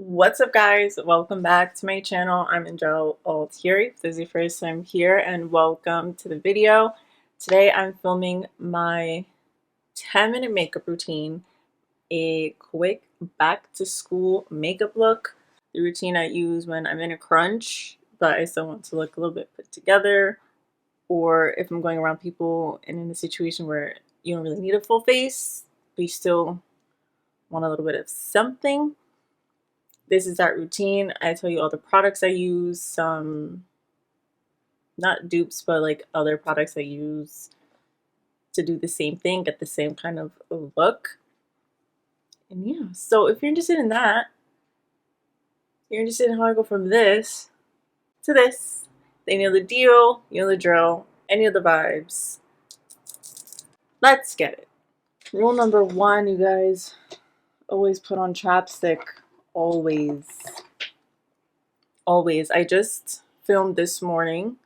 What's up, guys? Welcome back to my channel. I'm Angele Altieri. If this is your first time here, and welcome to the video. Today I'm filming my 10-minute makeup routine, a quick back to school makeup look. The routine I use when I'm in a crunch but I still want to look a little bit put together, or if I'm going around people and in a situation where you don't really need a full face but you still want a little bit of something. This is that routine. I tell you all the products I use, some not dupes, but like other products I use to do the same thing, get the same kind of look. And yeah, so if you're interested in that, you're interested in how I go from this to this, then you know the deal, you know the drill, any of the vibes. Let's get it. Rule number one, you guys, always put on chapstick. Always. Always. I just filmed this morning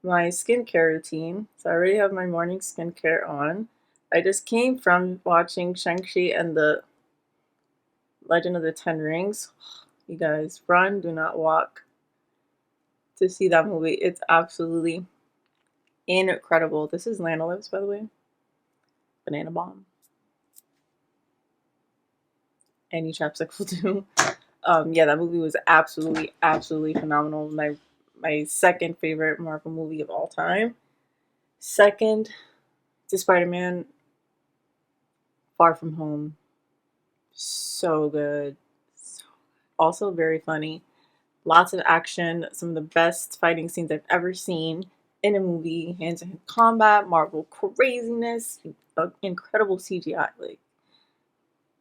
my skincare routine, so I already have my morning skincare on. I just came from watching Shang-Chi and the Legend of the Ten Rings. You guys, run, do not walk to see that movie. It's absolutely incredible. This is Lana Lips, by the way. Banana bomb. Any chapstick will do. Yeah, that movie was absolutely phenomenal. My second favorite Marvel movie of all time. Second to Spider-Man Far From Home. So good. Also very funny. Lots of action. Some of the best fighting scenes I've ever seen in a movie. Hand-to-hand combat, Marvel craziness, incredible CGI. Like,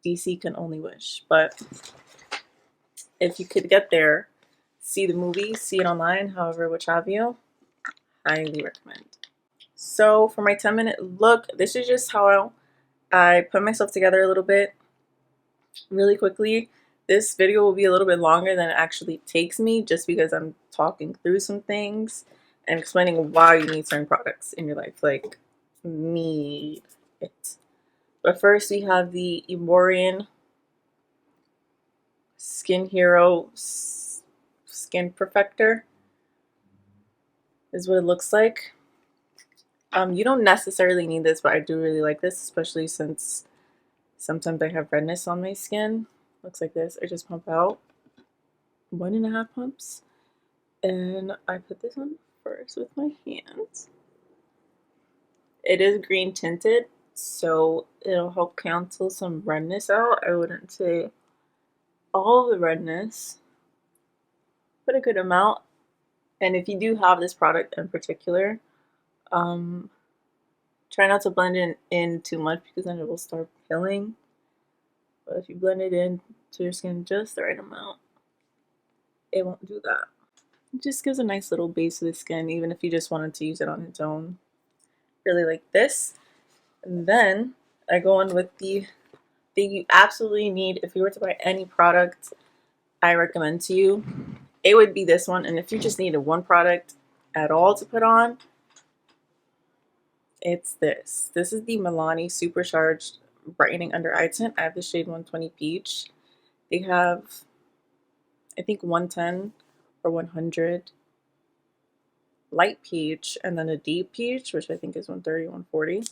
DC can only wish. But if you could get there, see the movie, see it online, however, which have you, highly recommend. So for my 10-minute look, this is just how I put myself together a little bit really quickly. This video will be a little bit longer than it actually takes me, just because I'm talking through some things and explaining why you need certain products in your life. Like, need it. But first we have the Erborian Skin Hero Skin Perfector. Is what it looks like. You don't necessarily need this, but I do really like this, especially since sometimes I have redness on my skin. Looks like this. I just pump out 1.5 pumps. And I put this on first with my hands. It is green tinted, so it'll help cancel some redness out. I wouldn't say all the redness, but a good amount. And if you do have this product in particular, try not to blend it in too much, because then it will start peeling. But if you blend it in to your skin just the right amount, it won't do that. It just gives a nice little base to the skin, even if you just wanted to use it on its own. Really like this. And then I go in with the thing you absolutely need if you were to buy any product I recommend to you. It would be this one. And if you just needed one product at all to put on, it's this. This is the Milani Supercharged Brightening Undereye Tint. I have the shade 120 Peach. They have, I think, 110 or 100 light peach, and then a deep peach, which I think is 130, 140.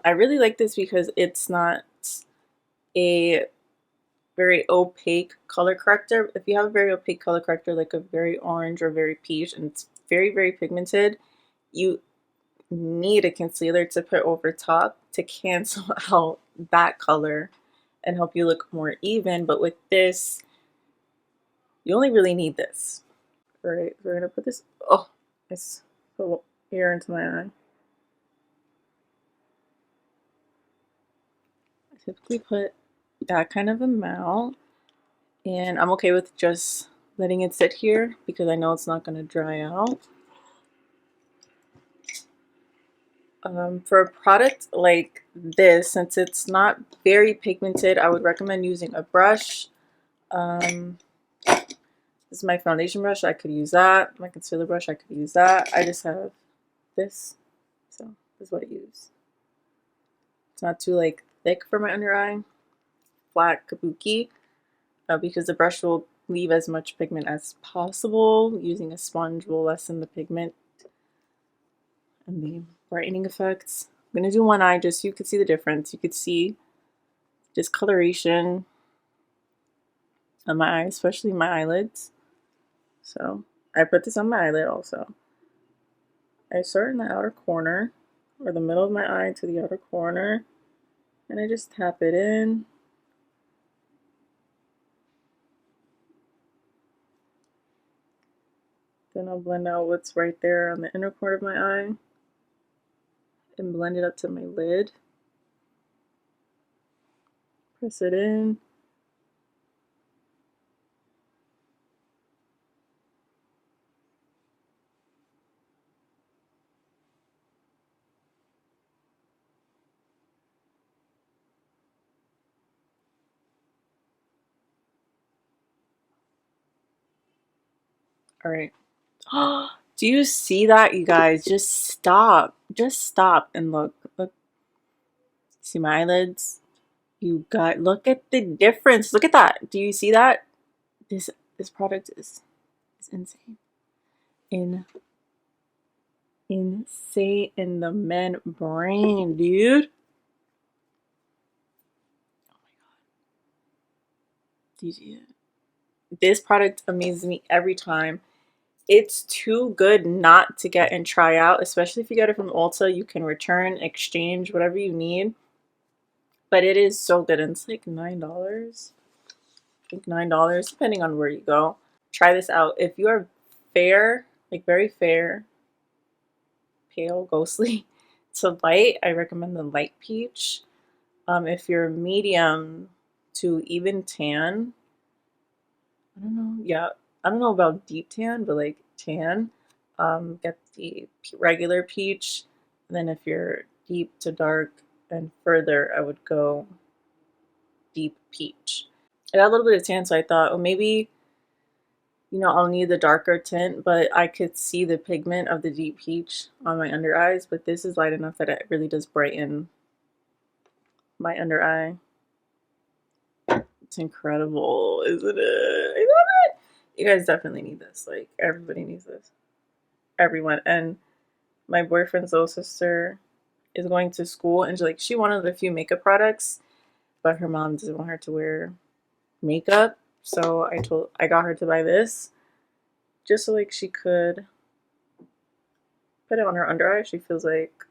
I really like this because it's not a very opaque color corrector. If you have a very opaque color corrector, like a very orange or very peach, and it's very pigmented, you need a concealer to put over top to cancel out that color and help you look more even. But with this, you only really need this. All right, we're gonna put this. Oh, it's so air into my eye. I typically put that kind of amount, and I'm okay with just letting it sit here because I know it's not gonna dry out. For a product like this, since it's not very pigmented, I would recommend using a brush. This is my foundation brush. I could use that. My concealer brush. I could use that. I just have this, so this is what I use. It's not too like thick for my under eye. Flat kabuki. because the brush will leave as much pigment as possible. Using a sponge will lessen the pigment and the brightening effects. I'm going to do one eye just so you could see the difference. You could see discoloration on my eyes, especially my eyelids. So I put this on my eyelid also. I start in the outer corner, or the middle of my eye to the outer corner, and I just tap it in. Then I'll blend out what's right there on the inner corner of my eye and blend it up to my lid. Press it in. All right. Do you see that, you guys? Just stop. Just stop and look. Look. See my eyelids? You got, look at the difference. Look at that. Do you see that? This product is insane. Insane in the men brain, dude. Oh my god. Do you see it? This product amazes me every time. It's too good not to get and try out, especially if you get it from Ulta. You can return, exchange, whatever you need. But it is so good. And it's like $9. I think $9, depending on where you go. Try this out. If you are fair, like very fair, pale, ghostly to light, I recommend the light peach. If you're medium to even tan, I don't know. Yeah, I don't know about deep tan, but like tan, get the regular peach. And then if you're deep to dark and further, I would go deep peach. I got a little bit of tan, so I thought, oh, maybe, you know, I'll need the darker tint, but I could see the pigment of the deep peach on my under eyes. But this is light enough that it really does brighten my under eye. It's incredible, isn't it? I love it. You guys definitely need this. Like, everybody needs this. Everyone. And my boyfriend's little sister is going to school, and she wanted a few makeup products, but her mom doesn't want her to wear makeup. So I got her to buy this just so like she could put it on her under eye. She feels like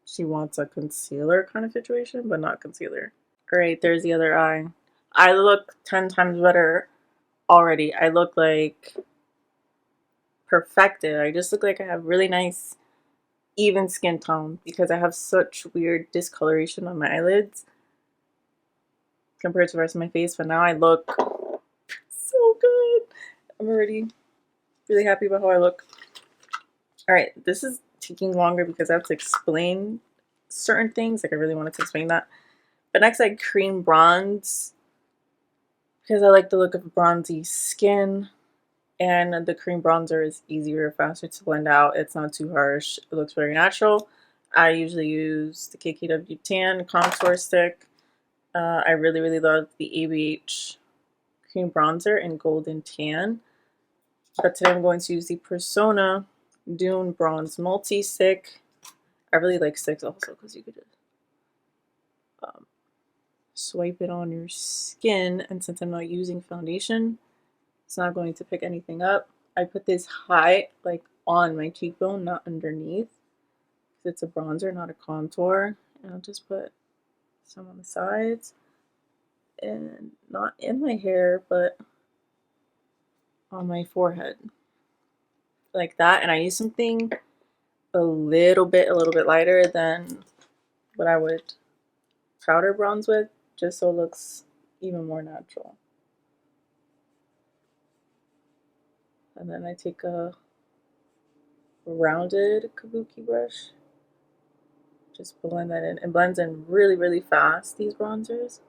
she wants a concealer kind of situation, but not concealer. Great, there's the other eye. I look 10 times better already. I look like perfected. I just look like I have really nice even skin tone because I have such weird discoloration on my eyelids compared to the rest of my face. But now I look so good. I'm already really happy about how I look. All right, this is taking longer because I have to explain certain things. Like I really wanted to explain that. But next I cream bronze because I like the look of bronzy skin. And the cream bronzer is easier, faster to blend out. It's not too harsh. It looks very natural. I usually use the KKW Tan Contour Stick. I really, really love the ABH Cream Bronzer in Golden Tan. But today I'm going to use the Persona Dune Bronze Multi-Stick. I really like sticks also because you could just swipe it on your skin. And since I'm not using foundation, it's not going to pick anything up. I put this high, like on my cheekbone, not underneath. Because it's a bronzer, not a contour. And I'll just put some on the sides. And not in my hair, but on my forehead. Like that. And I use something a little bit lighter than what I would powder bronze with. Just so it looks even more natural. And then I take a rounded kabuki brush. Just blend that in. It blends in really, really fast, these bronzers.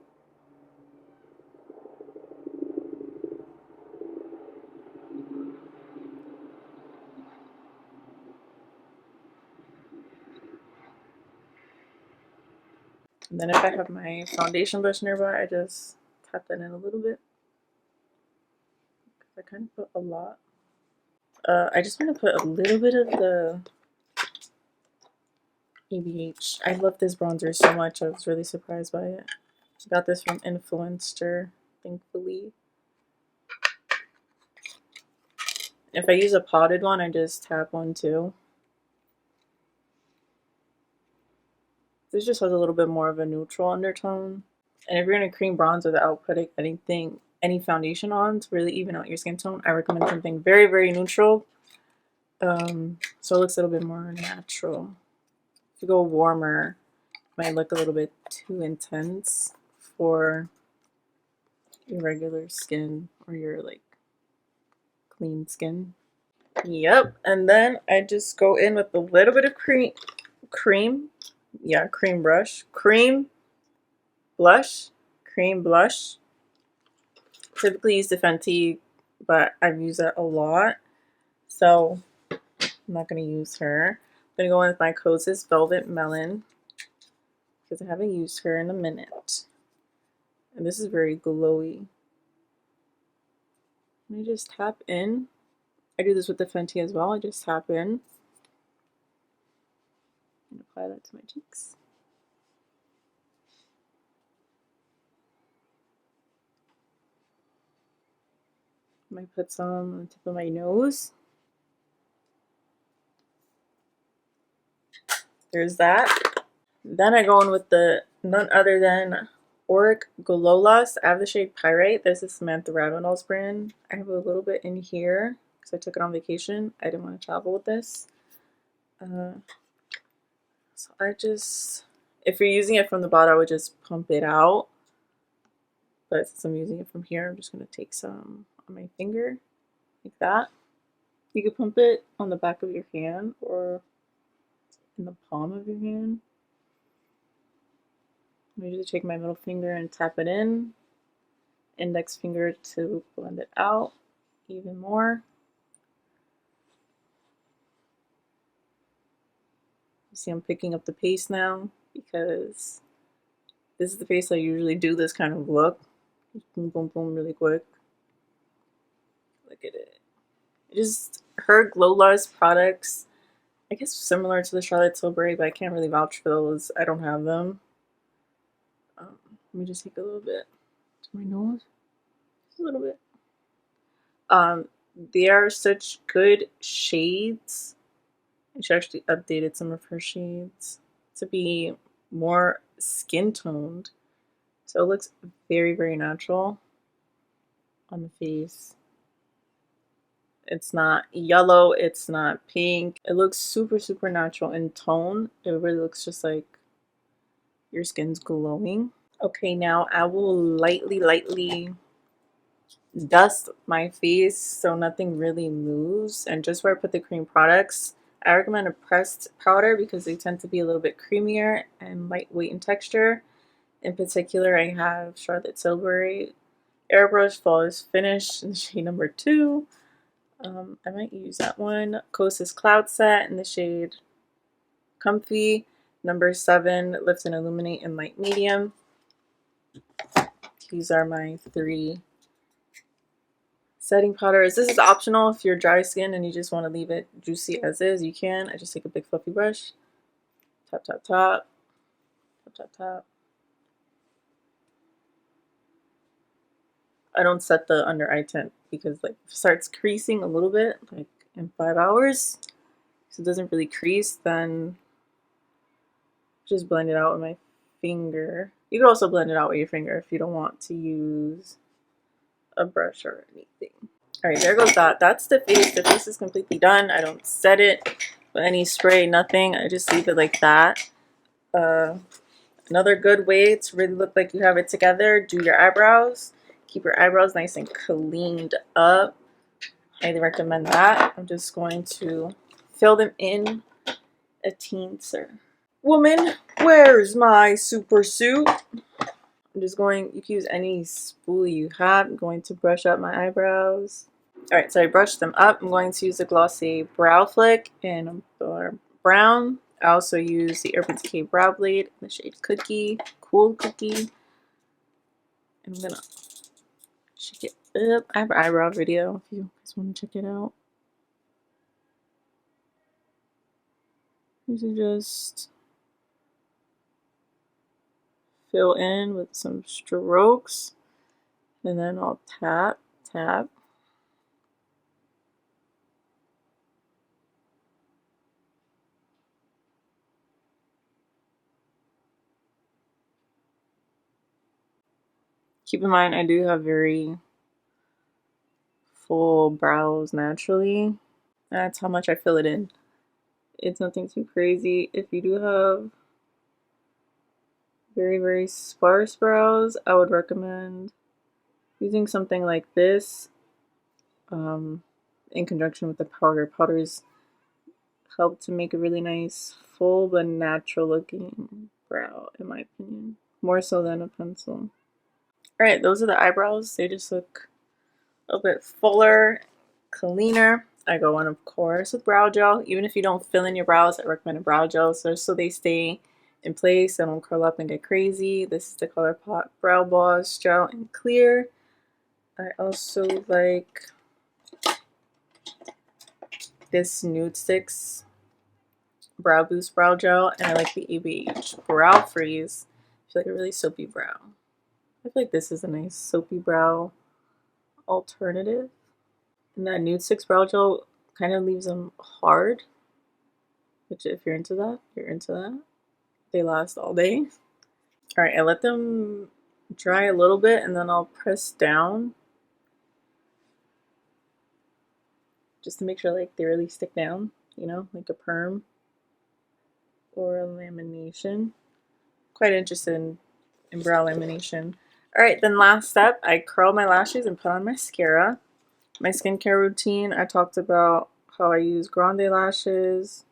And then if I have my foundation brush nearby, I just tap that in a little bit. I kind of put a lot. I just want to put a little bit of the ABH. I love this bronzer so much. I was really surprised by it. I got this from Influencer, thankfully. If I use a potted one, I just tap one too. This just has a little bit more of a neutral undertone. And if you're going to cream bronzer without putting any foundation on to really even out your skin tone, I recommend something very, very neutral. So it looks a little bit more natural. If you go warmer, it might look a little bit too intense for your regular skin or your like clean skin. Yep, and then I just go in with a little bit of cream blush, cream blush. Typically use the Fenty, but I've used that a lot, so I'm not going to use her. I'm going to go in with my Kosas Velvet Melon, because I haven't used her in a minute. And this is very glowy. Let me just tap in. I do this with the Fenty as well. I just tap in and apply that to my cheeks. I might put some on the tip of my nose. There's that. Then I go in with the none other than Auric Glow Lust. I have the shade Pyrite. This is Samantha Ravenel's brand. I have a little bit in here because I took it on vacation. I didn't want to travel with this. So I just, if you're using it from the bottle, I would just pump it out. But since I'm using it from here, I'm just going to take some on my finger, like that. You could pump it on the back of your hand or in the palm of your hand. I usually take my middle finger and tap it in. Index finger to blend it out even more. You see I'm picking up the pace now because this is the pace I usually do this kind of look. Boom, boom, boom, really quick. Look at it. Just her Glow Lust products, I guess similar to the Charlotte Tilbury, but I can't really vouch for those. I don't have them. Let me just take a little bit to my nose. Just a little bit. They are such good shades. She actually updated some of her shades to be more skin toned. So it looks very, very natural on the face. It's not yellow, it's not pink. It looks super, super natural in tone. It really looks just like your skin's glowing. Okay, now I will lightly dust my face so nothing really moves. And just where I put the cream products, I recommend a pressed powder because they tend to be a little bit creamier and lightweight in texture. In particular, I have Charlotte Tilbury Airbrush Flawless Finish in the shade number 2. I might use that one. Kosas Cloud Set in the shade Comfy. Number 7, Lift and Illuminate in light medium. These are my 3 setting powders. This is optional if you're dry skin and you just want to leave it juicy as is. You can. I just take a big fluffy brush. Tap, tap, tap. Tap, tap, tap. I don't set the under eye tint because like if it starts creasing a little bit, like in 5 hours, so it doesn't really crease, then just blend it out with my finger. You could also blend it out with your finger if you don't want to use a brush or anything. Alright, there goes that. That's the face. The face is completely done. I don't set it with any spray, nothing. I just leave it like that. Another good way to really look like you have it together, do your eyebrows. Keep your eyebrows nice and cleaned up. Highly recommend that. I'm just going to fill them in a teenser. Woman, where's my super suit? I'm just going, you can use any spoolie you have. I'm going to brush up my eyebrows. Alright, so I brushed them up. I'm going to use the Glossier Brow Flick in brown. I also use the Urban Decay Brow Blade in the shade Cookie, Cool Cookie. And I'm gonna check it up. I have an eyebrow video if you guys want to check it out. These are just fill in with some strokes, and then I'll tap, tap. Keep in mind, I do have very full brows naturally. That's how much I fill it in. It's nothing too crazy. If you do have very, very sparse brows, I would recommend using something like this in conjunction with the powder. Powders help to make a really nice, full but natural looking brow, in my opinion. More so than a pencil. Alright, those are the eyebrows. They just look a little bit fuller, cleaner. I go on, of course, with brow gel. Even if you don't fill in your brows, I recommend a brow gel so they stay in place and don't curl up and get crazy. This is the Colourpop Brow Boss Gel in Clear. I also like this Nude Sticks Brow Boost Brow Gel, and I like the ABH Brow Freeze. I feel like a really soapy brow. I feel like this is a nice soapy brow alternative. And that Nude Sticks Brow Gel kind of leaves them hard, which if you're into that, you're into that. They last all day. Alright, I let them dry a little bit and then I'll press down just to make sure like they really stick down, you know, like a perm or a lamination. Quite interested in brow lamination. Alright, then last step, I curl my lashes and put on mascara. My skincare routine, I talked about how I use grande lashes.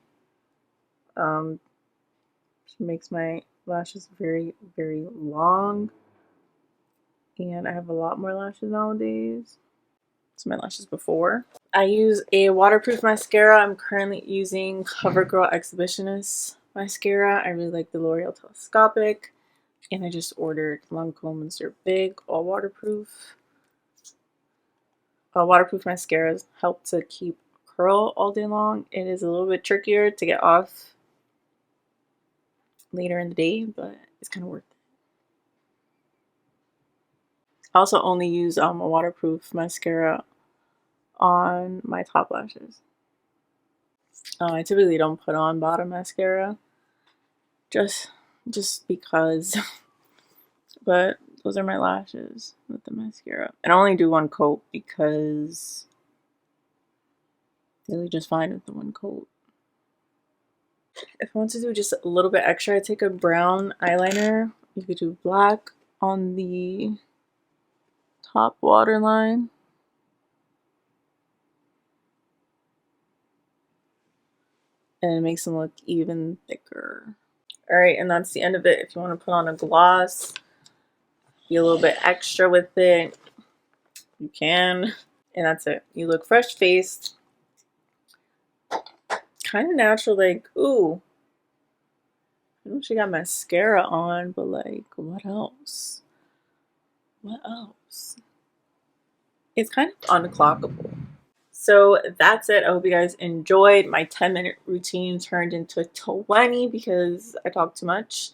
She makes my lashes very, very long. And I have a lot more lashes nowadays. It's my lashes before. I use a waterproof mascara. I'm currently using Covergirl Exhibitionist mascara. I really like the L'Oreal Telescopic. And I just ordered Lancome's. They're big, all waterproof. Waterproof mascaras help to keep curl all day long. It is a little bit trickier to get off later in the day, but it's kind of worth it. I also only use a waterproof mascara on my top lashes. I typically don't put on bottom mascara just because, but those are my lashes with the mascara. And I only do one coat because they look just fine with the one coat. If I want to do just a little bit extra, I take a brown eyeliner. You could do black on the top waterline. And it makes them look even thicker. Alright, and that's the end of it. If you want to put on a gloss, be a little bit extra with it, you can. And that's it. You look fresh faced. Kind of natural, like, ooh. I know she got mascara on, but like, what else? What else? It's kind of unclockable. So that's it. I hope you guys enjoyed. My 10-minute routine turned into 20 because I talk too much.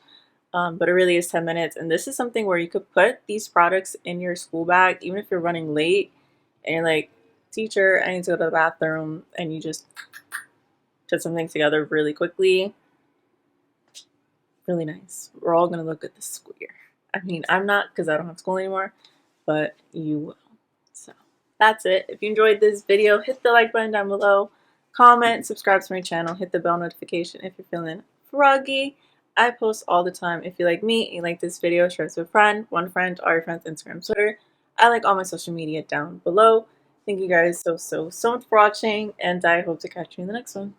But it really is 10 minutes. And this is something where you could put these products in your school bag, even if you're running late and you're like, teacher, I need to go to the bathroom. And you just put something together really quickly. Really nice. We're all going to look at this school year. I mean, I'm not because I don't have school anymore, but you will. So that's it. If you enjoyed this video, hit the like button down below, comment, subscribe to my channel, hit the bell notification if you're feeling froggy. I post all the time. If you like me, you like this video, share it with a friend, one friend, all your friends, Instagram, Twitter. I like all my social media down below. Thank you guys so much for watching, and I hope to catch you in the next one.